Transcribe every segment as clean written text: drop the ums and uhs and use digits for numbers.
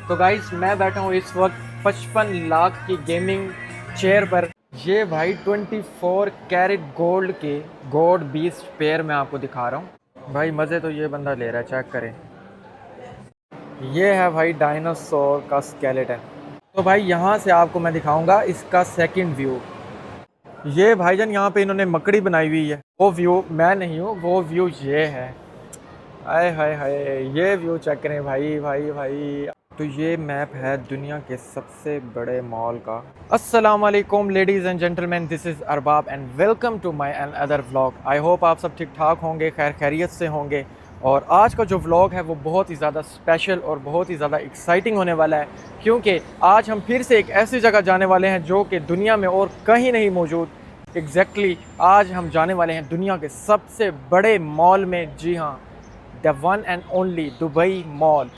तो गाइस मैं बैठा हूँ इस वक्त 55 लाख की गेमिंग चेयर पर। ये भाई 24 कैरेट गोल्ड के गॉड बीस्ट पेयर मैं आपको दिखा रहा हूँ। भाई मज़े तो ये बंदा ले रहा है, चेक करें। ये है भाई डायनासोर का स्केलेटन। तो भाई यहाँ से आपको मैं दिखाऊंगा इसका सेकंड व्यू। ये भाईजान यहाँ पे इन्होंने मकड़ी बनाई हुई है, वो व्यू मैं नहीं हूँ, वो व्यू ये है। आय हाय हाय, ये व्यू चेक करें भाई भाई भाई। तो ये मैप है दुनिया के सबसे बड़े मॉल का। अस्सलाम वालेकुम ladies and gentleman, this is Arbab and welcome to my another vlog. I hope आप सब ठीक ठाक होंगे, खैर खैरियत से होंगे। और आज का जो व्लॉग है वो बहुत ही ज़्यादा स्पेशल और बहुत ही ज़्यादा एक्साइटिंग होने वाला है, क्योंकि आज हम फिर से एक ऐसी जगह जाने वाले हैं जो कि दुनिया में और कहीं नहीं मौजूद। एग्जैक्टली आज हम जाने वाले हैं दुनिया के सबसे बड़े मॉल में। जी हाँ, the one and only Dubai mall.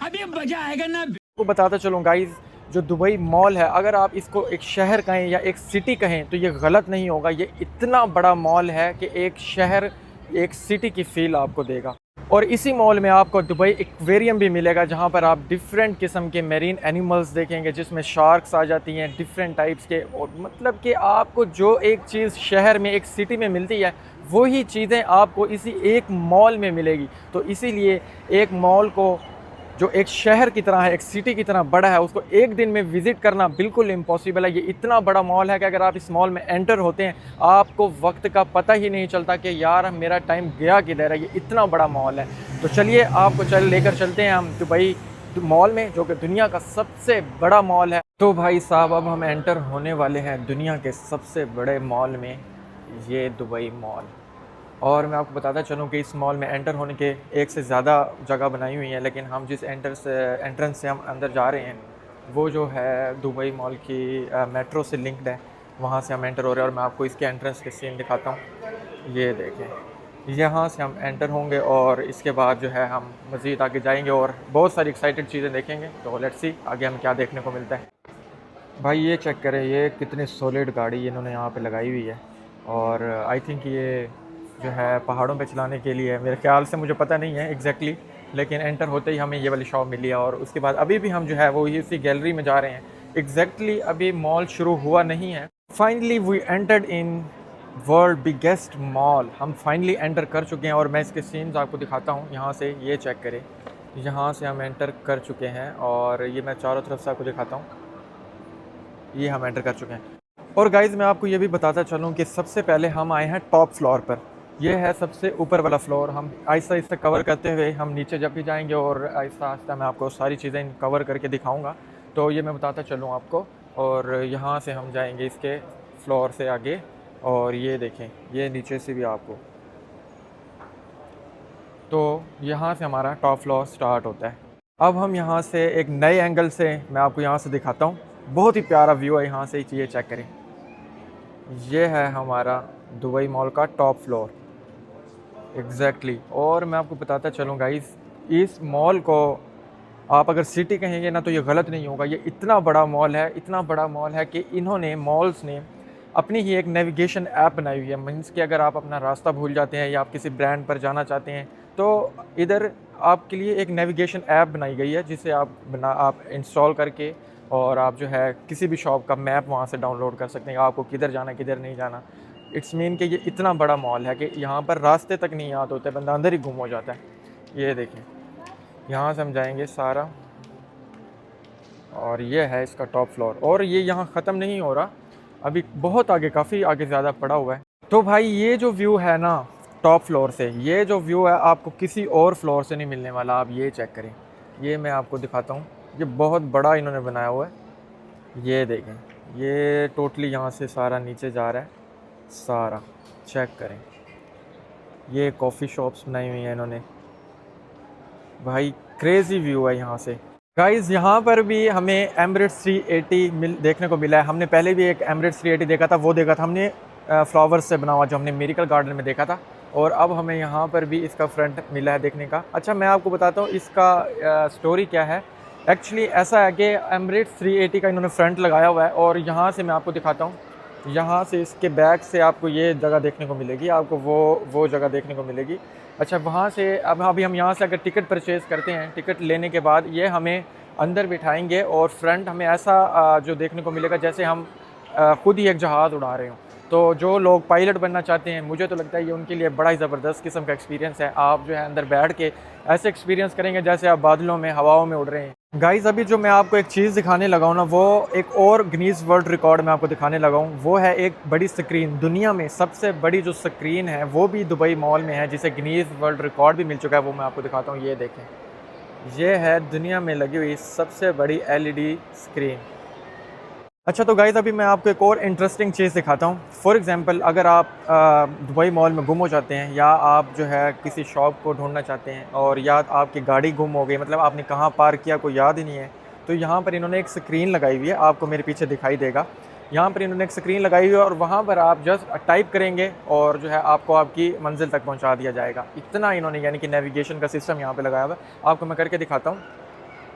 अभी मजा आएगा ना। आपको बताता चलूँ गाइज, जो दुबई मॉल है, अगर आप इसको एक शहर कहें या एक सिटी कहें तो ये गलत नहीं होगा। ये इतना बड़ा मॉल है कि एक शहर, एक सिटी की फील आपको देगा। और इसी मॉल में आपको दुबई एक्वेरियम भी मिलेगा, जहाँ पर आप डिफरेंट किस्म के मेरीन एनिमल्स देखेंगे, जिसमें शार्क्स आ जाती हैं डिफरेंट टाइप्स के। और मतलब कि आपको जो एक चीज़ शहर में, एक सिटी में मिलती है, वही चीज़ें आपको इसी एक मॉल में मिलेगी। तो इसीलिए एक मॉल को जो एक शहर की तरह है, एक सिटी की तरह बड़ा है, उसको एक दिन में विज़िट करना बिल्कुल इम्पॉसिबल है। ये इतना बड़ा मॉल है कि अगर आप इस मॉल में एंटर होते हैं, आपको वक्त का पता ही नहीं चलता कि यार मेरा टाइम गया किधर है। ये इतना बड़ा मॉल है। तो चलिए आपको लेकर चलते हैं हम दुबई मॉल में, जो कि दुनिया का सबसे बड़ा मॉल है। तो भाई साहब, अब हम एंटर होने वाले हैं दुनिया के सबसे बड़े मॉल में, ये दुबई मॉल। और मैं आपको बताता चलूँ कि इस मॉल में एंटर होने के एक से ज़्यादा जगह बनाई हुई हैं, लेकिन हम जिस एंट्रेंस से हम अंदर जा रहे हैं वो जो है दुबई मॉल की मेट्रो से लिंक्ड है। वहाँ से हम एंटर हो रहे हैं और मैं आपको इसके एंट्रेंस के सीन दिखाता हूँ। ये देखें, यहाँ से हम एंटर होंगे और इसके बाद जो है हम मज़ीद आगे जाएंगे और बहुत सारी एक्साइटेड चीज़ें देखेंगे। तो लेट्स सी आगे हम क्या देखने को मिलता है। भाई ये चेक करें, ये कितनी सॉलिड गाड़ी इन्होंने यहाँ पे लगाई हुई है। और आई थिंक ये जो है पहाड़ों पे चलाने के लिए है, मेरे ख्याल से, मुझे पता नहीं है एग्जैक्टली, लेकिन एंटर होते ही हमें ये वाली शॉप मिली है। और उसके बाद अभी भी हम जो है वो इसी गैलरी में जा रहे हैं। एग्जैक्टली अभी मॉल शुरू हुआ नहीं है। Finally we entered in world biggest mall. हम फाइनली एंटर कर चुके हैं और मैं इसके सीन्स आपको दिखाता हूँ। यहाँ से ये चेक करें, यहाँ से हम एंटर कर चुके हैं और ये मैं चारों तरफ से आपको दिखाता हूँ। ये हम एंटर कर चुके हैं। और गाइज़ मैं आपको ये भी बताता चलूँ कि सबसे पहले हम आए हैं टॉप फ्लोर पर। ये है सबसे ऊपर वाला फ्लोर। हम आहिस्ता आहिस्ता कवर करते हुए हम नीचे जब भी जाएंगे और आहिस्ता आहिस्ता मैं आपको सारी चीज़ें कवर करके दिखाऊंगा। तो ये मैं बताता चलूँ आपको। और यहाँ से हम जाएंगे इसके फ्लोर से आगे, और ये देखें, ये नीचे से भी आपको, तो यहाँ से हमारा टॉप फ्लोर स्टार्ट होता है। अब हम यहाँ से एक नए एंगल से मैं आपको यहाँ से दिखाता हूँ। बहुत ही प्यारा व्यू है यहाँ से, ये चेक करें। ये है हमारा दुबई मॉल का टॉप फ्लोर एग्जैक्टली। और मैं आपको बताता चलूँ गाइस, इस मॉल को आप अगर सिटी कहेंगे ना तो ये गलत नहीं होगा। ये इतना बड़ा मॉल है, इतना बड़ा मॉल है कि इन्होंने मॉल्स ने अपनी ही एक नेविगेशन ऐप बनाई हुई है। मीन्स कि अगर आप अपना रास्ता भूल जाते हैं या आप किसी ब्रांड पर जाना चाहते हैं तो इधर आपके लिए एक नेविगेशन ऐप बनाई गई है, जिसे आप इंस्टॉल करके और आप जो है किसी भी शॉप का मैप वहाँ से डाउनलोड कर सकते हैं, आपको किधर जाना किधर नहीं जाना। इट्स मीन कि ये इतना बड़ा मॉल है कि यहाँ पर रास्ते तक नहीं याद होते, बंदा अंदर ही गुम हो जाता है। ये देखें, यहाँ से हम जाएंगे सारा, और ये है इसका टॉप फ्लोर। और ये यहाँ ख़त्म नहीं हो रहा, अभी बहुत आगे, काफ़ी आगे ज़्यादा पड़ा हुआ है। तो भाई ये जो व्यू है ना टॉप फ्लोर से, ये जो व्यू है आपको किसी और फ्लोर से नहीं मिलने वाला। आप ये चेक करें, ये मैं आपको दिखाता हूँ। ये बहुत बड़ा इन्होंने बनाया हुआ है। ये देखें, ये टोटली यहाँ से सारा नीचे जा रहा है, सारा चेक करें। ये कॉफ़ी शॉप्स बनाई हुई हैं इन्होंने। भाई क्रेज़ी व्यू है यहाँ से। गाइज़ यहाँ पर भी हमें एमरेट्स 380 देखने को मिला है। हमने पहले भी एक एमरेट्स 380 देखा था, वो देखा था हमने फ्लावर्स से बना हुआ, जो हमने मेरिकल गार्डन में देखा था। और अब हमें यहाँ पर भी इसका फ्रंट मिला है देखने का। अच्छा, मैं आपको बताता हूँ इसका स्टोरी क्या है। एक्चुअली ऐसा है कि एमरेट्स 380 का इन्होंने फ्रंट लगाया हुआ है, और यहाँ से मैं आपको दिखाता हूँ। यहाँ से इसके बैक से आपको ये जगह देखने को मिलेगी, आपको वो जगह देखने को मिलेगी। अच्छा, वहाँ से अब अभी हम यहाँ से अगर टिकट परचेज़ करते हैं, टिकट लेने के बाद ये हमें अंदर बिठाएंगे और फ्रंट हमें ऐसा जो देखने को मिलेगा जैसे हम खुद ही एक जहाज़ उड़ा रहे हों। तो जो लोग पायलट बनना चाहते हैं, मुझे तो लगता है ये उनके लिए बड़ा ही ज़बरदस्त किस्म का एक्सपीरियंस है। आप जो है अंदर बैठ के ऐसे एक्सपीरियंस करेंगे जैसे आप बादलों में, हवाओं में उड़ रहे हैं। गाइज़, अभी जो मैं आपको एक चीज़ दिखाने लगा हूँ ना, वो एक और गिनीज़ वर्ल्ड रिकॉर्ड मैं आपको दिखाने लगा हूँ। वो है एक बड़ी स्क्रीन, दुनिया में सबसे बड़ी जो स्क्रीन है वो भी दुबई मॉल में है, जिसे गिनीज़ वर्ल्ड रिकॉर्ड भी मिल चुका है। वो मैं आपको दिखाता हूँ, ये देखें। ये है दुनिया में लगी हुई सबसे बड़ी एलईडी स्क्रीन। अच्छा, तो गाइज़ अभी मैं आपको एक और इंटरेस्टिंग चीज़ दिखाता हूँ। फॉर एग्ज़ाम्पल, अगर आप दुबई मॉल में गुम हो जाते हैं या आप जो है किसी शॉप को ढूंढना चाहते हैं और या आपकी गाड़ी गुम हो गई, मतलब आपने कहाँ पार्क किया कोई याद ही नहीं है, तो यहाँ पर इन्होंने एक स्क्रीन लगाई हुई है, आपको मेरे पीछे दिखाई देगा। यहाँ पर इन्होंने एक स्क्रीन लगाई हुई है और वहाँ पर आप जस्ट टाइप करेंगे और जो है आपको आपकी मंजिल तक पहुँचा दिया जाएगा। इतना इन्होंने यानी कि नेविगेशन का सिस्टम यहाँ पर लगाया हुआ है। आपको मैं करके दिखाता हूँ।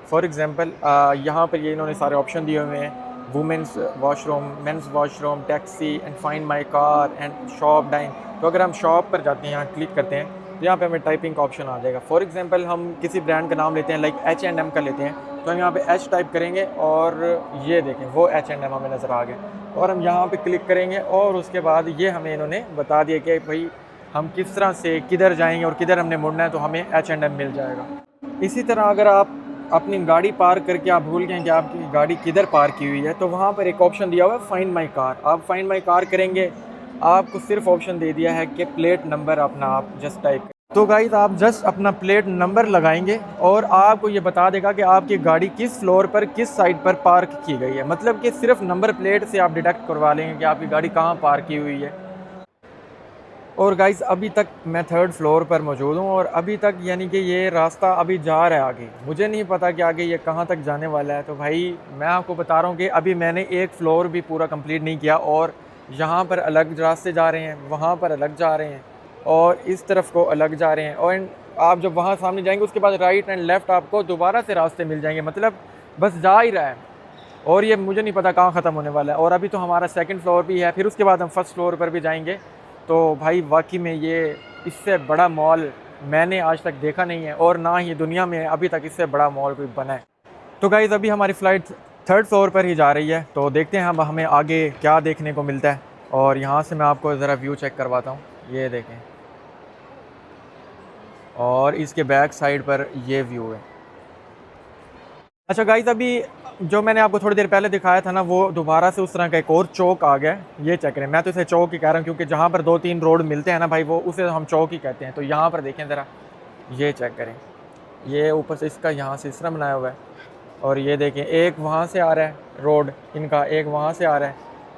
फॉर एग्ज़ाम्पल, यहाँ पर ये इन्होंने सारे ऑप्शन दिए हुए हैं, women's washroom, men's washroom, taxi and find my car and shop dine. तो अगर हम शॉप पर जाते हैं, यहाँ क्लिक करते हैं, तो यहाँ पे हमें टाइपिंग का ऑप्शन आ जाएगा। फॉर एग्ज़ाम्पल, हम किसी ब्रांड का नाम लेते हैं, लाइक H&M का लेते हैं, तो हम यहाँ पे H टाइप करेंगे और ये देखें वो H&M हमें नज़र आ गया और हम यहाँ पे क्लिक करेंगे और उसके बाद ये हमें इन्होंने बता दिया कि भाई हम किस तरह से किधर जाएंगे और किधर हमने मुड़ना है, तो हमें H&M मिल जाएगा। इसी तरह अगर आप अपनी गाड़ी पार्क करके आप भूल गए कि आपकी गाड़ी किधर पार्क की हुई है, तो वहाँ पर एक ऑप्शन दिया हुआ है फाइंड माई कार। आप फाइंड माई कार करेंगे, आपको सिर्फ ऑप्शन दे दिया है कि प्लेट नंबर अपना आप जस्ट टाइप। तो गाइस, आप जस्ट अपना प्लेट नंबर लगाएंगे और आपको ये बता देगा कि आपकी गाड़ी किस फ्लोर पर किस साइड पर पार्क की गई है। मतलब कि सिर्फ नंबर प्लेट से आप डिटेक्ट करवा लेंगे कि आपकी गाड़ी कहाँ पार्क की हुई है। और गाइस, अभी तक मैं 3rd फ्लोर पर मौजूद हूँ और अभी तक यानी कि ये रास्ता अभी जा रहा है आगे। मुझे नहीं पता कि आगे ये कहाँ तक जाने वाला है। तो भाई मैं आपको बता रहा हूँ कि अभी मैंने एक फ़्लोर भी पूरा कंप्लीट नहीं किया और यहाँ पर अलग रास्ते जा रहे हैं, वहाँ पर अलग जा रहे हैं और इस तरफ को अलग जा रहे हैं। और आप जब वहाँ सामने जाएंगे उसके बाद राइट एंड लेफ़्ट आपको दोबारा से रास्ते मिल जाएंगे। मतलब बस जा ही रहा है और ये मुझे नहीं पता कहाँ ख़त्म होने वाला है। और अभी तो हमारा 2nd फ्लोर भी है, फिर उसके बाद हम 1st फ्लोर पर भी जाएंगे। तो भाई वाकई में ये इससे बड़ा मॉल मैंने आज तक देखा नहीं है और ना ही दुनिया में अभी तक इससे बड़ा मॉल कोई बना है। तो गाइज़, अभी हमारी फ़्लाइट 3rd फ्लोर पर ही जा रही है, तो देखते हैं अब हमें आगे क्या देखने को मिलता है। और यहाँ से मैं आपको ज़रा व्यू चेक करवाता हूँ, ये देखें, और इसके बैक साइड पर ये व्यू है। अच्छा गाइज़, अभी जो मैंने आपको थोड़ी देर पहले दिखाया था ना, वो दोबारा से उस तरह का एक और चौक आ गया। ये चेक करें, मैं तो इसे चौक ही कह रहा हूँ क्योंकि जहाँ पर 2-3 रोड मिलते हैं ना भाई, वो उसे हम चौक ही कहते हैं। तो यहाँ पर देखें ज़रा, ये चेक करें, ये ऊपर से इसका यहाँ से इस तरह बनाया हुआ है और ये देखें एक वहाँ से आ रहा है रोड इनका, एक वहाँ से आ रहा है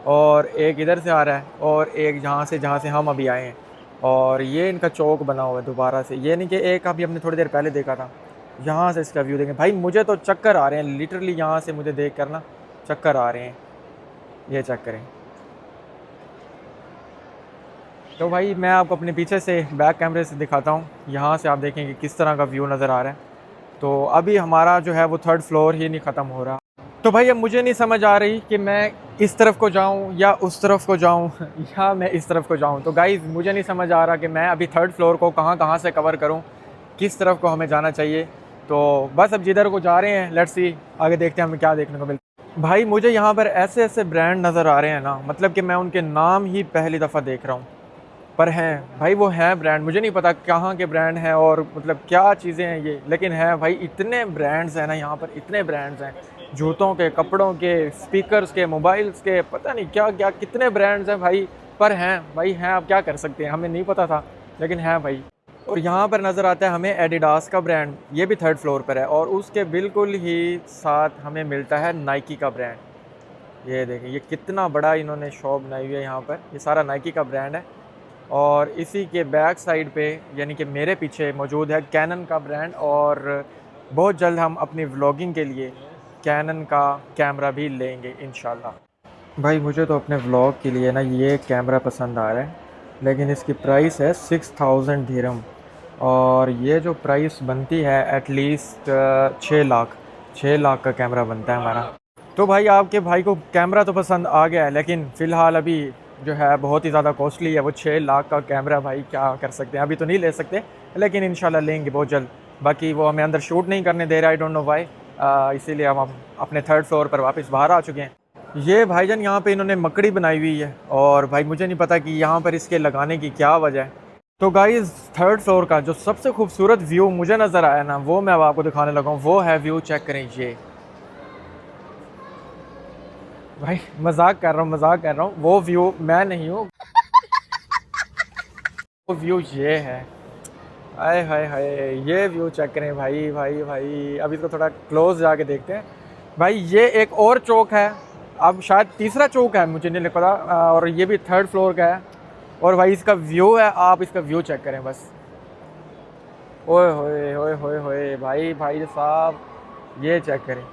और एक इधर से आ रहा है और एक यहाँ से जहाँ से हम अभी आए हैं। और ये इनका चौक बना हुआ है दोबारा से, ये नहीं कि एक अभी हमने थोड़ी देर पहले देखा था। यहाँ से इसका व्यू देखें भाई, मुझे तो चक्कर आ रहे हैं लिटरली, यहाँ से मुझे देख कर ना चक्कर आ रहे हैं। ये चेक करें। तो भाई मैं आपको अपने पीछे से बैक कैमरे से दिखाता हूँ, यहाँ से आप देखेंगे किस तरह का व्यू नज़र आ रहा है। तो अभी हमारा जो है वो 3rd फ्लोर ही नहीं ख़त्म हो रहा। तो भाई अब मुझे नहीं समझ आ रही कि मैं इस तरफ को जाऊँ या उस तरफ को जाऊँ या मैं इस तरफ को जाऊँ। तो गाइज़, मुझे नहीं समझ आ रहा कि मैं अभी 3rd फ्लोर को कहाँ से कवर करूँ, किस तरफ को हमें जाना चाहिए। तो बस अब जिधर को जा रहे हैं, लेट्स सी आगे देखते हैं हमें क्या देखने को मिलता है। भाई मुझे यहाँ पर ऐसे ऐसे ब्रांड नज़र आ रहे हैं ना, मतलब कि मैं उनके नाम ही पहली दफ़ा देख रहा हूँ, पर हैं भाई, वो हैं ब्रांड। मुझे नहीं पता कहाँ के ब्रांड हैं और मतलब क्या चीज़ें हैं ये, लेकिन हैं भाई, इतने ब्रांड्स हैं ना यहाँ पर, इतने ब्रांड्स हैं, जूतों के, कपड़ों के, स्पीकर्स के, मोबाइल्स के, पता नहीं क्या क्या कितने ब्रांड्स हैं भाई। पर हैं भाई, हैं, आप क्या कर सकते हैं, हमें नहीं पता था लेकिन हैं भाई। और यहाँ पर नज़र आता है हमें एडिडास का ब्रांड, ये भी 3rd फ्लोर पर है और उसके बिल्कुल ही साथ हमें मिलता है नाइकी का ब्रांड। ये देखें, ये कितना बड़ा इन्होंने शॉप बनाई हुई है यहाँ पर, ये सारा नाइकी का ब्रांड है। और इसी के बैक साइड पे यानी कि मेरे पीछे मौजूद है कैनन का ब्रांड और बहुत जल्द हम अपनी व्लॉगिंग के लिए कैनन का कैमरा भी लेंगे इंशाल्लाह। भाई मुझे तो अपने व्लॉग के लिए ना ये कैमरा पसंद आ रहा है, लेकिन इसकी प्राइस है 6000 दिरहम और ये जो प्राइस बनती है एटलीस्ट 6 लाख का कैमरा बनता है हमारा। तो भाई आपके भाई को कैमरा तो पसंद आ गया है, लेकिन फ़िलहाल अभी जो है बहुत ही ज़्यादा कॉस्टली है वो 6 लाख का कैमरा। भाई क्या कर सकते हैं, अभी तो नहीं ले सकते, लेकिन इंशाल्लाह लेंगे बहुत जल्द। बाकी वो हमें अंदर शूट नहीं करने दे रहा, आई डोंट नो वाई, इसीलिए हम अपने थर्ड फ्लोर पर वापस बाहर आ चुके हैं। ये भाईजान यहाँ पे इन्होंने मकड़ी बनाई हुई है और भाई मुझे नहीं पता कि यहाँ पर इसके लगाने की क्या वजह है। तो गाइज़ थर्ड फ्लोर का जो सबसे खूबसूरत व्यू मुझे नज़र आया ना, वो मैं अब आपको दिखाने लगा हूँ। वो है व्यू, चेक करें ये। भाई मजाक कर रहा हूँ, वो व्यू मैं नहीं हूँ, वो व्यू ये है। आए हाय हाय, ये व्यू चेक करें भाई भाई भाई। अब इसको थोड़ा क्लोज जाके देखते हैं। भाई ये एक और चौक है, अब शायद तीसरा चौक है, मुझे नहीं पता, और ये भी थर्ड फ्लोर का है। और भाई इसका व्यू है, आप इसका व्यू चेक करें बस। ओए होए होए होए होए भाई भाई साहब, ये चेक करें।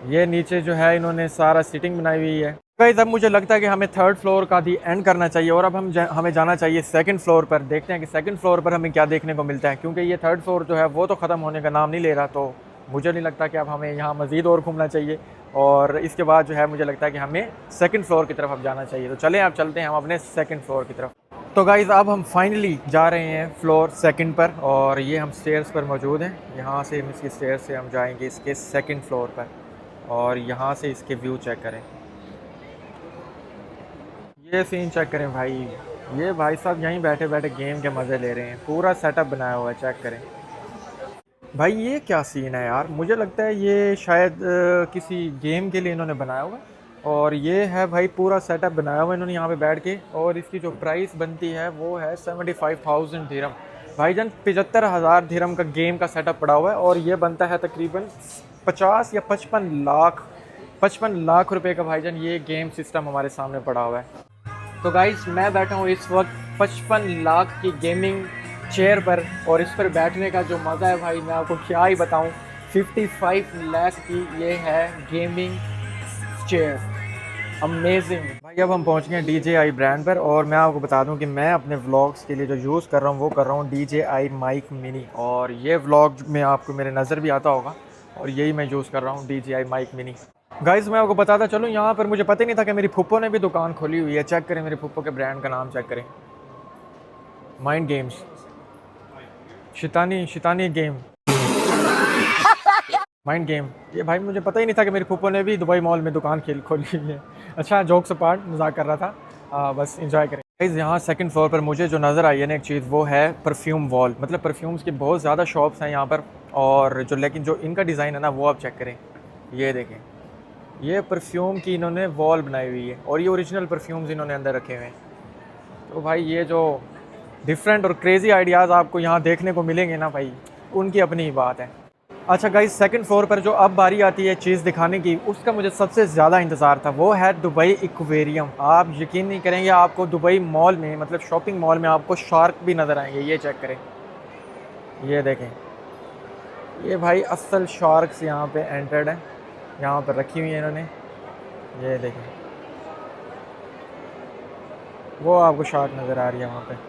ये नीचे जो है इन्होंने सारा सीटिंग बनाई हुई है। गाइस अब मुझे लगता है कि हमें थर्ड फ्लोर का दी एंड करना चाहिए और अब हमें जाना चाहिए सेकंड फ्लोर पर। देखते हैं कि सेकंड फ्लोर पर हमें क्या देखने को मिलता है, क्योंकि ये थर्ड फ्लोर जो है वो तो ख़त्म होने का नाम नहीं ले रहा। तो मुझे नहीं लगता कि अब हमें यहाँ मज़ीद और घूमना चाहिए, और इसके बाद जो है मुझे लगता है कि हमें सेकंड फ्लोर की तरफ अब जाना चाहिए। तो चलें अब चलते हैं हम अपने सेकंड फ्लोर की तरफ। तो गाइज़ अब हम फाइनली जा रहे हैं फ्लोर सेकंड पर, और ये हम स्टेयर्स पर मौजूद हैं। यहाँ से हम इसकी स्टेयर्स से हम जाएंगे इसके सेकंड फ्लोर पर, और यहाँ से इसके व्यू चेक करें। ये सीन चेक करें भाई, ये भाई साहब यहीं बैठे बैठे गेम के मज़े ले रहे हैं। पूरा सेटअप बनाया हुआ है, चेक करें भाई। ये क्या सीन है यार, मुझे लगता है ये शायद किसी गेम के लिए इन्होंने बनाया हुआ है। और ये है भाई पूरा सेटअप बनाया हुआ है इन्होंने यहाँ पे बैठ के, और इसकी जो प्राइस बनती है वो है 75,000 दिरहम। भाईजान 75,000 दिरहम का गेम का सेटअप पड़ा हुआ है, और ये बनता है तकरीबन 50 या 55 लाख रुपए का। भाईजान ये गेम सिस्टम हमारे सामने पड़ा हुआ है। तो गाइस मैं बैठा हूँ इस वक्त 55 लाख की गेमिंग चेयर पर, और इस पर बैठने का जो मज़ा है भाई मैं आपको क्या ही बताऊँ। 55 लाख की ये है गेमिंग चेयर, अमेजिंग भाई। अब हम पहुँच गए DJI ब्रांड पर, और मैं आपको बता दूं कि मैं अपने व्लॉग्स के लिए जो यूज़ कर रहा हूँ वो कर रहा हूँ DJI माइक मिनी, और ये व्लॉग में आपको मेरे नज़र भी आता होगा, और यही मैं यूज़ कर रहा हूँ DJI माइक मिनी। गाइस मैं आपको बताता चलूँ, यहाँ पर मुझे पता ही नहीं था कि मेरी फुप्पो ने भी दुकान खोली हुई है। चेक करें मेरे फुप्पो के ब्रांड का नाम, चेक करें, माइंड गेम्स, शैतानी गेम, माइंड गेम। ये भाई मुझे पता ही नहीं था कि मेरी फुप्पो ने भी दुबई मॉल में दुकान खोली हुई है। अच्छा जोक्स अपार्ट, मजाक कर रहा था, बस इंजॉय करें। गाइस यहाँ सेकंड फ्लोर पर मुझे जो नज़र आई है ना एक चीज़, वो है परफ्यूम वॉल। मतलब परफ्यूम्स की बहुत ज़्यादा शॉप्स हैं यहाँ पर, और जो लेकिन जो इनका डिज़ाइन है ना वो आप चेक करें। ये देखें, ये परफ्यूम की इन्होंने वॉल बनाई हुई है, और ये ओरिजिनल परफ्यूम्स इन्होंने अंदर रखे हुए हैं। तो भाई ये जो डिफरेंट और क्रेज़ी आइडियाज़ आपको यहाँ देखने को मिलेंगे ना भाई, उनकी अपनी ही बात है। अच्छा गाइस सेकंड फ्लोर पर जो अब बारी आती है चीज़ दिखाने की, उसका मुझे सबसे ज़्यादा इंतज़ार था, वो है दुबई एक्वेरियम। आप यकीन नहीं करेंगे, आपको दुबई मॉल में, मतलब शॉपिंग मॉल में आपको शार्क भी नज़र आएंगे। ये चेक करें, ये देखें, ये भाई असल शार्क्स यहाँ पे एंटर्ड हैं, यहाँ पर रखी हुई है इन्होंने। ये देखें, वो आपको शार्क नज़र आ रही है वहाँ पे।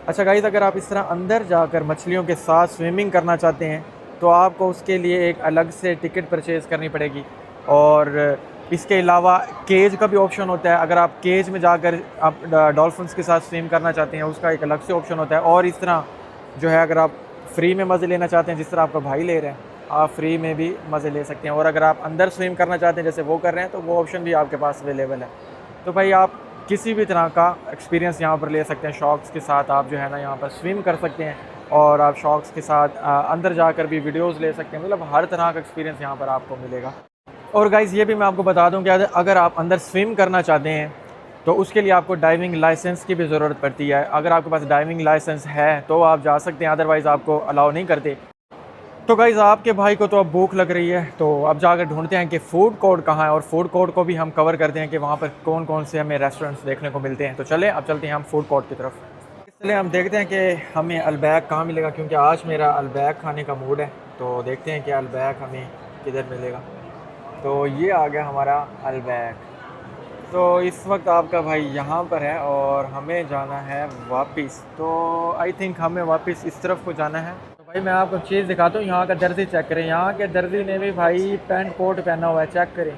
अच्छा गाइस अगर आप इस तरह अंदर जाकर मछलियों के साथ स्विमिंग करना चाहते हैं तो आपको उसके लिए एक अलग से टिकट परचेज़ करनी पड़ेगी, और इसके अलावा केज का भी ऑप्शन होता है। अगर आप केज में जाकर आप डॉल्फिन्स के साथ स्विम करना चाहते हैं, उसका एक अलग से ऑप्शन होता है। और इस तरह जो है अगर आप फ्री में मज़े लेना चाहते हैं, जिस तरह आपका भाई ले रहे हैं, आप फ्री में भी मज़े ले सकते हैं। और अगर आप अंदर स्विम करना चाहते हैं जैसे वो कर रहे हैं, तो वो ऑप्शन भी आपके पास अवेलेबल है। तो भाई आप किसी भी तरह का एक्सपीरियंस यहाँ पर ले सकते हैं। शॉक्स के साथ आप जो है ना यहाँ पर स्विम कर सकते हैं, और आप शॉक्स के साथ अंदर जाकर भी वीडियोस ले सकते हैं। मतलब हर तरह का एक्सपीरियंस यहाँ पर आपको मिलेगा। और गाइज़ ये भी मैं आपको बता दूँ कि अगर आप अंदर स्विम करना चाहते हैं तो उसके लिए आपको डाइविंग लाइसेंस की भी ज़रूरत पड़ती है। अगर आपके पास डाइविंग लाइसेंस है तो आप जा सकते हैं, अदरवाइज़ आपको अलाउ नहीं करते। तो गाइज़ आपके भाई को तो अब भूख लग रही है, तो अब जाकर ढूंढते हैं कि फ़ूड कोर्ट कहाँ है, और फूड कोर्ट को भी हम कवर करते हैं कि वहाँ पर कौन कौन से हमें रेस्टोरेंट्स देखने को मिलते हैं। तो चलें अब चलते हैं हम फूड कोर्ट की तरफ। इसलिए हम देखते हैं कि हमें अलबैक कहाँ मिलेगा, क्योंकि आज मेरा अलबैक खाने का मूड है। तो देखते हैं कि अलबैक हमें किधर मिलेगा। तो ये आ गया हमारा अलबैक। तो इस वक्त आपका भाई यहाँ पर है और हमें जाना है वापस। तो आई थिंक हमें वापस इस तरफ को जाना है। तो भाई मैं आपको चीज़ दिखाता हूँ, यहाँ का दर्जी चेक करें। यहाँ के दर्जी ने भी भाई पैंट कोट पहना हुआ है, चेक करें।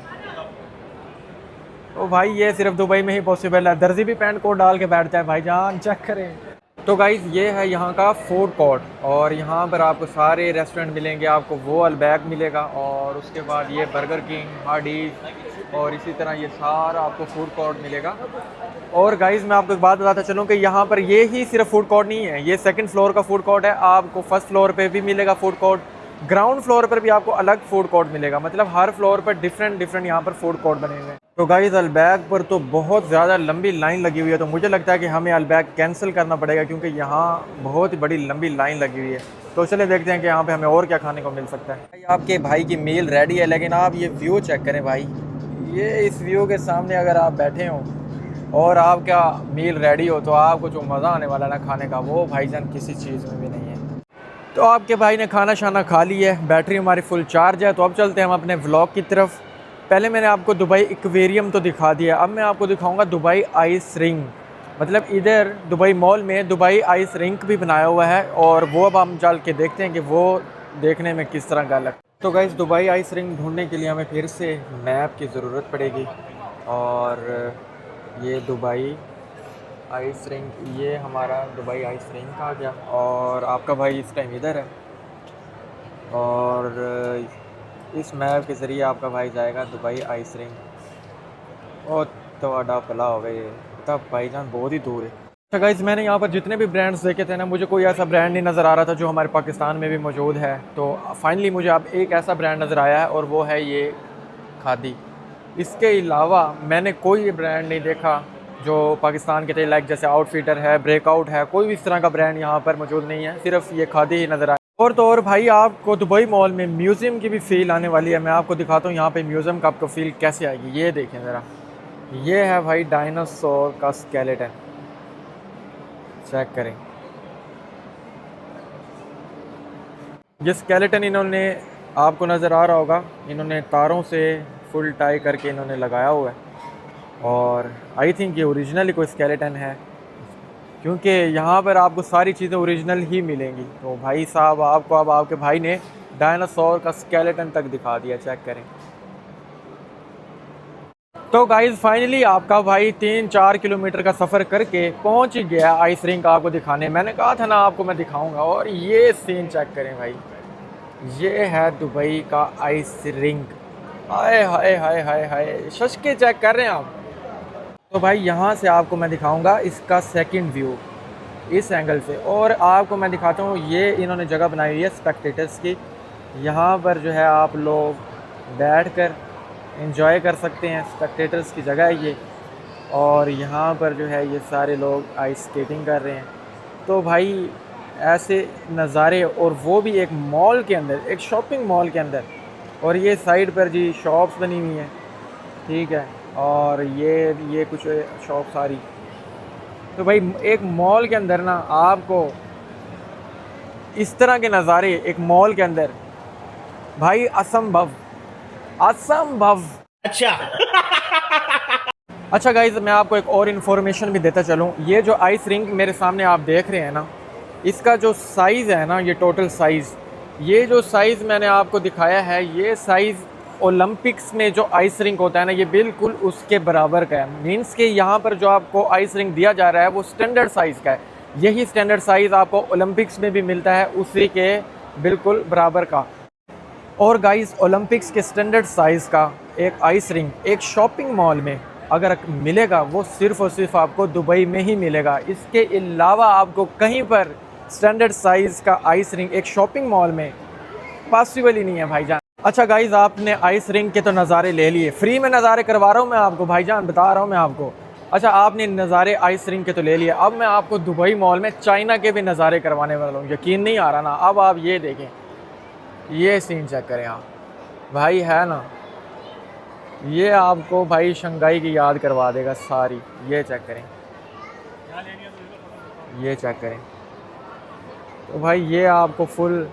तो भाई ये सिर्फ दुबई में ही पॉसिबल है, दर्जी भी पैंट कोट डाल के बैठता है भाईजान, चेक करें। तो गाइज़ ये है यहाँ का फूड कोर्ट, और यहाँ पर आपको सारे रेस्टोरेंट मिलेंगे। आपको वो अलबैक मिलेगा, और उसके बाद ये बर्गर किंग, हार्डीज, और इसी तरह ये सारा आपको फूड कोर्ट मिलेगा। और गाइज़ मैं आपको एक बात बताता चलूँ कि यहाँ पर ये ही सिर्फ फूड कोर्ट नहीं है, ये सेकंड फ्लोर का फूड कोर्ट है। आपको फर्स्ट फ्लोर पे भी मिलेगा फूड कोर्ट, ग्राउंड फ्लोर पर भी आपको अलग फूड कोर्ट मिलेगा। मतलब हर फ्लोर पर डिफरेंट यहाँ पर फूड कोर्ट बने हुए हैं। तो गाइज़ अलबैक पर तो बहुत ज़्यादा लंबी लाइन लगी हुई है, तो मुझे लगता है कि हमें अलबैक कैंसिल करना पड़ेगा, क्योंकि यहाँ बहुत ही बड़ी लंबी लाइन लगी हुई है। तो चले देखते हैं कि यहाँ पे हमें और क्या खाने को मिल सकता है। भाई आपके भाई की मील रेडी है, लेकिन आप ये व्यू चेक करें भाई, ये इस व्यू के सामने अगर आप बैठे हों और आपका मील रेडी हो, तो आपको जो मज़ा आने वाला है ना खाने का, वो भाईजान किसी चीज़ में भी नहीं है। तो आपके भाई ने खाना शाना खा ली है, बैटरी हमारी फुल चार्ज है। तो अब चलते हैं हम अपने व्लॉग की तरफ। पहले मैंने आपको दुबई एक्वेरियम तो दिखा दिया, अब मैं आपको दिखाऊंगा दुबई आइस रिंग। मतलब इधर दुबई मॉल में दुबई आइस रिंग भी बनाया हुआ है, और वो अब हम चल के देखते हैं कि वो देखने में किस तरह का लग। तो गाइस दुबई आइस रिंग ढूंढने के लिए हमें फिर से मैप की ज़रूरत पड़ेगी, और ये दुबई आइस रिंग, ये हमारा दुबई आइस रिंग आ गया, और आपका भाई इस टाइम इधर है, और इस मैप के ज़रिए आपका भाई जाएगा दुबई आइस रिंग। और तो अड्डा पला हो गए, तब भाईजान बहुत ही दूर है। अच्छा गाइस मैंने यहाँ पर जितने भी ब्रांड्स देखे थे ना, मुझे कोई ऐसा ब्रांड नहीं नज़र आ रहा था जो हमारे पाकिस्तान में भी मौजूद है। तो फाइनली मुझे अब एक ऐसा ब्रांड नज़र आया है, और वो है ये खादी। इसके अलावा मैंने कोई ब्रांड नहीं देखा जो पाकिस्तान के थे, लाइक जैसे आउटफिटर है, ब्रेकआउट है, कोई भी इस तरह का ब्रांड यहाँ पर मौजूद नहीं है, सिर्फ ये खादी ही नज़र आया। और तो और भाई आपको दुबई मॉल में म्यूज़ियम की भी फ़ील आने वाली है। मैं आपको दिखाता हूँ यहाँ पे म्यूज़ियम का आपको फ़ील कैसे आएगी। ये देखें ज़रा, ये है भाई डायनासोर का स्केलेटन, चेक करें। ये स्केलेटन इन्होंने, आपको नज़र आ रहा होगा, इन्होंने तारों से फुल टाई करके इन्होंने लगाया हुआ है, और आई थिंक ये ओरिजिनल ही कोई स्केलेटन है, क्योंकि यहाँ पर आपको सारी चीज़ें ओरिजिनल ही मिलेंगी। तो भाई साहब आपको अब आपके भाई ने डायनासोर का स्केलेटन तक दिखा दिया, चेक करें। तो गाइज़ फाइनली आपका भाई 3-4 किलोमीटर का सफ़र करके पहुँच गया आइस रिंग आपको दिखाने। मैंने कहा था ना आपको मैं दिखाऊंगा, और ये सीन चेक करें भाई, ये है दुबई का आइस रिंग। हाय हाय हाय हाय हाय, शशके चेक कर रहे हैं आप। तो भाई यहाँ से आपको मैं दिखाऊंगा इसका सेकंड व्यू इस एंगल से, और आपको मैं दिखाता हूँ ये इन्होंने जगह बनाई हुई है स्पेक्टेटर्स की। यहाँ पर जो है आप लोग बैठकर एंजॉय कर सकते हैं, स्पेक्टेटर्स की जगह है ये। और यहाँ पर जो है ये सारे लोग आइस स्केटिंग कर रहे हैं। तो भाई ऐसे नज़ारे, और वो भी एक मॉल के अंदर, एक शॉपिंग मॉल के अंदर, और ये साइड पर जी शॉप्स बनी हुई हैं, ठीक है, और ये कुछ शॉप सारी। तो भाई एक मॉल के अंदर ना आपको इस तरह के नज़ारे एक मॉल के अंदर, भाई असंभव असंभव। अच्छा गाइज मैं आपको एक और इन्फॉर्मेशन भी देता चलूँ। ये जो आइस रिंग मेरे सामने आप देख रहे हैं ना, इसका जो साइज़ है ना, ये टोटल साइज़, ये जो साइज़ मैंने आपको दिखाया है, ये साइज़ ओलंपिक्स में जो आइस रिंग होता है ना, ये बिल्कुल उसके बराबर का है। मींस कि यहाँ पर जो आपको आइस रिंग दिया जा रहा है वो स्टैंडर्ड साइज़ का है। यही स्टैंडर्ड साइज़ आपको ओलंपिक्स में भी मिलता है, उसी के बिल्कुल बराबर का। और गाइस ओलंपिक्स के स्टैंडर्ड साइज़ का एक आइस रिंग एक शॉपिंग मॉल में अगर मिलेगा, वो सिर्फ़ और सिर्फ आपको दुबई में ही मिलेगा। इसके अलावा आपको कहीं पर स्टैंडर्ड साइज़ का आइस रिंग एक शॉपिंग मॉल में पॉसिबल ही नहीं है भाईजान। अच्छा गाइज़ आपने आइस रिंग के तो नज़ारे ले लिए, फ्री में नज़ारे करवा रहा हूँ मैं आपको भाईजान, बता रहा हूँ मैं आपको। अच्छा आपने नज़ारे आइस रिंग के तो ले लिए, अब मैं आपको दुबई मॉल में चाइना के भी नज़ारे करवाने वाला हूँ। यकीन नहीं आ रहा ना? अब आप ये देखें, ये सीन चेक करें आप भाई, है ना, ये आपको भाई शंघाई की याद करवा देगा सारी। ये चेक करें, ये चेक करें। तो भाई ये आपको फुल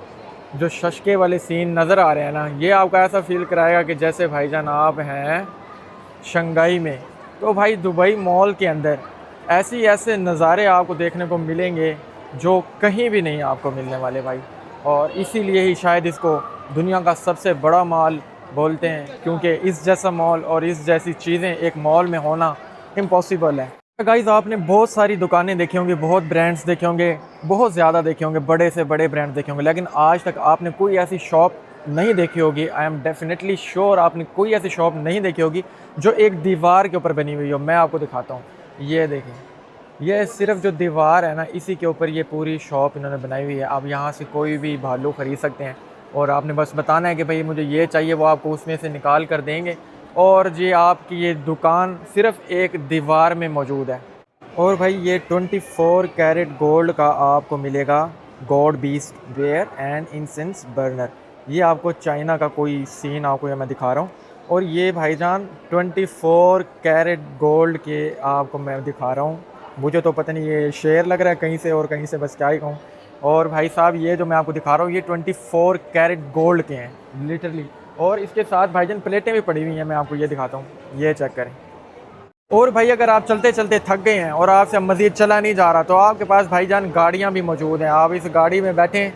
जो शशके वाले सीन नज़र आ रहे हैं ना, ये आपको ऐसा फील कराएगा कि जैसे भाईजान आप हैं शंघाई में। तो भाई दुबई मॉल के अंदर ऐसे नज़ारे आपको देखने को मिलेंगे जो कहीं भी नहीं आपको मिलने वाले भाई। और इसीलिए ही शायद इसको दुनिया का सबसे बड़ा मॉल बोलते हैं, क्योंकि इस जैसा मॉल और इस जैसी चीज़ें एक मॉल में होना इम्पॉसिबल है। गाइज़ आपने बहुत सारी दुकानें देखी होंगी, बहुत ब्रांड्स देखे होंगे, बहुत ज़्यादा देखे होंगे, बड़े से बड़े ब्रांड देखे होंगे, लेकिन आज तक आपने कोई ऐसी शॉप नहीं देखी होगी, आई एम डेफिनेटली श्योर आपने कोई ऐसी शॉप नहीं देखी होगी जो एक दीवार के ऊपर बनी हुई हो। मैं आपको दिखाता हूँ, ये देखें, ये सिर्फ जो दीवार है ना, इसी के ऊपर ये पूरी शॉप इन्होंने बनाई हुई है। आप यहाँ से कोई भी भालू ख़रीद सकते हैं और आपने बस बताना है कि भाई मुझे ये चाहिए, वो आपको उसमें से निकाल कर देंगे। और जी आपकी ये दुकान सिर्फ एक दीवार में मौजूद है। और भाई ये 24 कैरेट गोल्ड का आपको मिलेगा god beast ware and incense burner. ये आपको चाइना का कोई सीन आपको ये मैं दिखा रहा हूँ। और ये भाईजान 24 कैरेट गोल्ड के आपको मैं दिखा रहा हूँ। मुझे तो पता नहीं ये शेयर लग रहा है कहीं से और कहीं से, बस क्या ही कहूँ। और भाई साहब ये जो मैं आपको दिखा रहा हूँ ये 24 कैरेट गोल्ड के हैं लिटरली। और इसके साथ भाईजान प्लेटें भी पड़ी हुई हैं, मैं आपको ये दिखाता हूँ, ये चेक करें। और भाई अगर आप चलते चलते थक गए हैं और आपसे मज़ीद चला नहीं जा रहा तो आपके पास भाईजान गाड़ियाँ भी मौजूद हैं। आप इस गाड़ी में बैठें,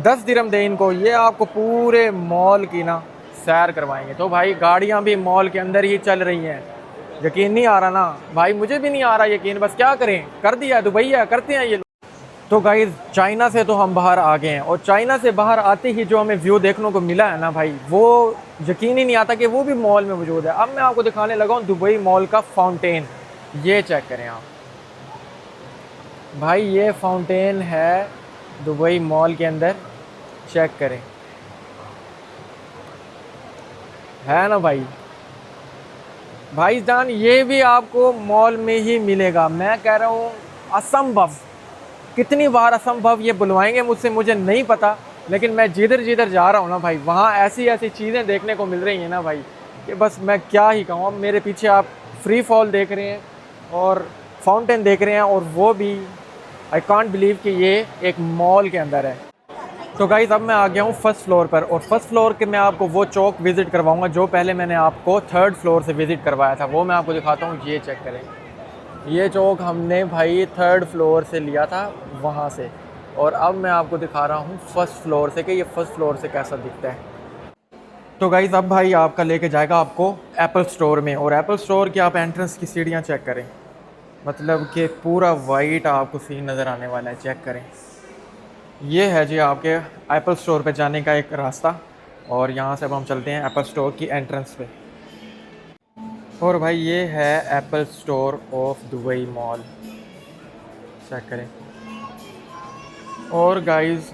10 दिरहम दें इनको, ये आपको पूरे मॉल की ना सैर करवाएंगे। तो भाई गाड़ियाँ भी मॉल के अंदर ही चल रही हैं। यकीन नहीं आ रहा ना भाई, मुझे भी नहीं आ रहा यकीन, बस क्या करें, कर दिया दुबई है, करते हैं ये। तो गाइज़ चाइना से तो हम बाहर आ गए हैं और चाइना से बाहर आते ही जो हमें व्यू देखने को मिला है ना भाई, वो यकीन ही नहीं आता कि वो भी मॉल में मौजूद है। अब मैं आपको दिखाने लगा हूँ दुबई मॉल का फाउंटेन। ये चेक करें आप भाई, ये फाउंटेन है दुबई मॉल के अंदर, चेक करें, है ना भाई। भाईजान ये भी आपको मॉल में ही मिलेगा। मैं कह रहा हूँ असंभव, कितनी बार असंभव ये बुलवाएंगे मुझसे मुझे नहीं पता, लेकिन मैं जिधर जिधर जा रहा हूँ ना भाई, वहाँ ऐसी ऐसी चीज़ें देखने को मिल रही हैं ना भाई कि बस मैं क्या ही कहूँ। अब मेरे पीछे आप फ्री फॉल देख रहे हैं और फाउंटेन देख रहे हैं, और वो भी आई कांट बिलीव कि ये एक मॉल के अंदर है। तो गाइज़ अब मैं आ गया हूँ फर्स्ट फ्लोर पर, और फर्स्ट फ्लोर के मैं आपको वो चौक विज़िट करवाऊँगा जो पहले मैंने आपको थर्ड फ्लोर से विज़िट करवाया था, वो मैं आपको दिखाता हूँ। ये चेक करें, ये चौक हमने भाई थर्ड फ्लोर से लिया था वहाँ से, और अब मैं आपको दिखा रहा हूँ फर्स्ट फ्लोर से कि ये फर्स्ट फ्लोर से कैसा दिखता है। तो गाइज़ अब भाई आपका लेके जाएगा आपको एप्पल स्टोर में, और एप्पल स्टोर की आप एंट्रेंस की सीढ़ियाँ चेक करें, मतलब कि पूरा वाइट आपको सीन नज़र आने वाला है। चेक करें, ये है जी आपके एप्पल स्टोर पे जाने का एक रास्ता, और यहाँ से अब हम चलते हैं एप्पल स्टोर की एंट्रेंस पे। और भाई ये है Apple store of Dubai mall, check करें। और गाइज़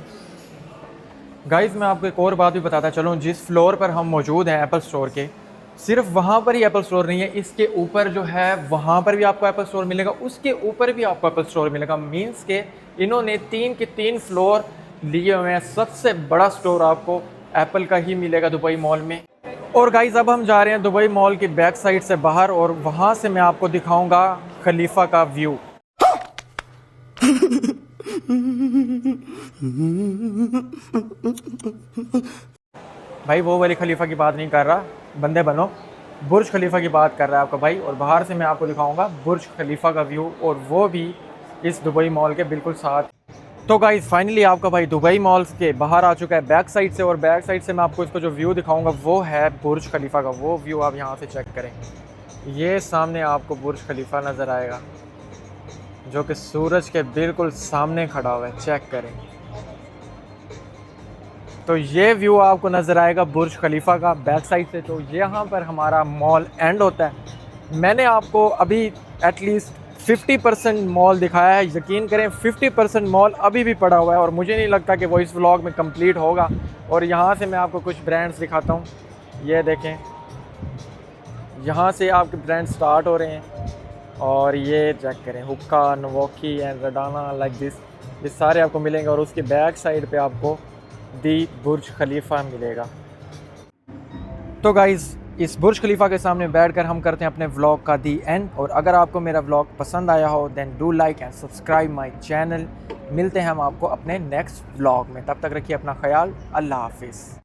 मैं आपको एक और बात भी बताता चलूँ, जिस फ्लोर पर हम मौजूद हैं एप्पल स्टोर के, सिर्फ वहाँ पर ही एप्पल स्टोर नहीं है, इसके ऊपर जो है वहाँ पर भी आपको एप्पल स्टोर मिलेगा, उसके ऊपर भी आपको एप्पल स्टोर मिलेगा। मींस के इन्होंने 3 के 3 फ्लोर लिए हुए हैं। सबसे बड़ा स्टोर आपको एप्पल का ही मिलेगा दुबई मॉल में। और गाइज़ अब हम जा रहे हैं दुबई मॉल की बैक साइड से बाहर, और वहाँ से मैं आपको दिखाऊंगा खलीफा का व्यू। भाई वो वाली खलीफा की बात नहीं कर रहा, बंदे बनो, बुर्ज खलीफा की बात कर रहा है आपका भाई। और बाहर से मैं आपको दिखाऊंगा बुर्ज खलीफा का व्यू, और वो भी इस दुबई मॉल के बिल्कुल साथ। तो गाइस फाइनली आपका भाई दुबई मॉल के बाहर आ चुका है बैक साइड से, और बैक साइड से मैं आपको इसको जो व्यू दिखाऊंगा वो है बुर्ज खलीफा का। वो व्यू आप यहाँ से चेक करें, ये सामने आपको बुर्ज खलीफा नज़र आएगा जो कि सूरज के बिल्कुल सामने खड़ा हुआ है, चेक करें। तो ये व्यू आपको नज़र आएगा बुर्ज खलीफा का बैक साइड से। तो यहाँ पर हमारा मॉल एंड होता है। मैंने आपको अभी एटलीस्ट 50% मॉल दिखाया है, यकीन करें 50% मॉल अभी भी पड़ा हुआ है, और मुझे नहीं लगता कि वो इस व्लॉग में कंप्लीट होगा। और यहाँ से मैं आपको कुछ ब्रांड्स दिखाता हूँ, ये देखें, यहाँ से आपके ब्रांड स्टार्ट हो रहे हैं, और ये चेक करें, हुक्का, नवोकी एंड रडाना, लाइक दिस, ये सारे आपको मिलेंगे। और उसके बैक साइड पे आपको दी बुर्ज खलीफा मिलेगा। तो गाइज़ इस बुर्ज खलीफा के सामने बैठकर हम करते हैं अपने व्लॉग का दी एंड। और अगर आपको मेरा व्लॉग पसंद आया हो then do like and subscribe my channel. मिलते हैं हम आपको अपने नेक्स्ट व्लॉग में, तब तक रखिए अपना ख्याल, अल्लाह हाफिज़।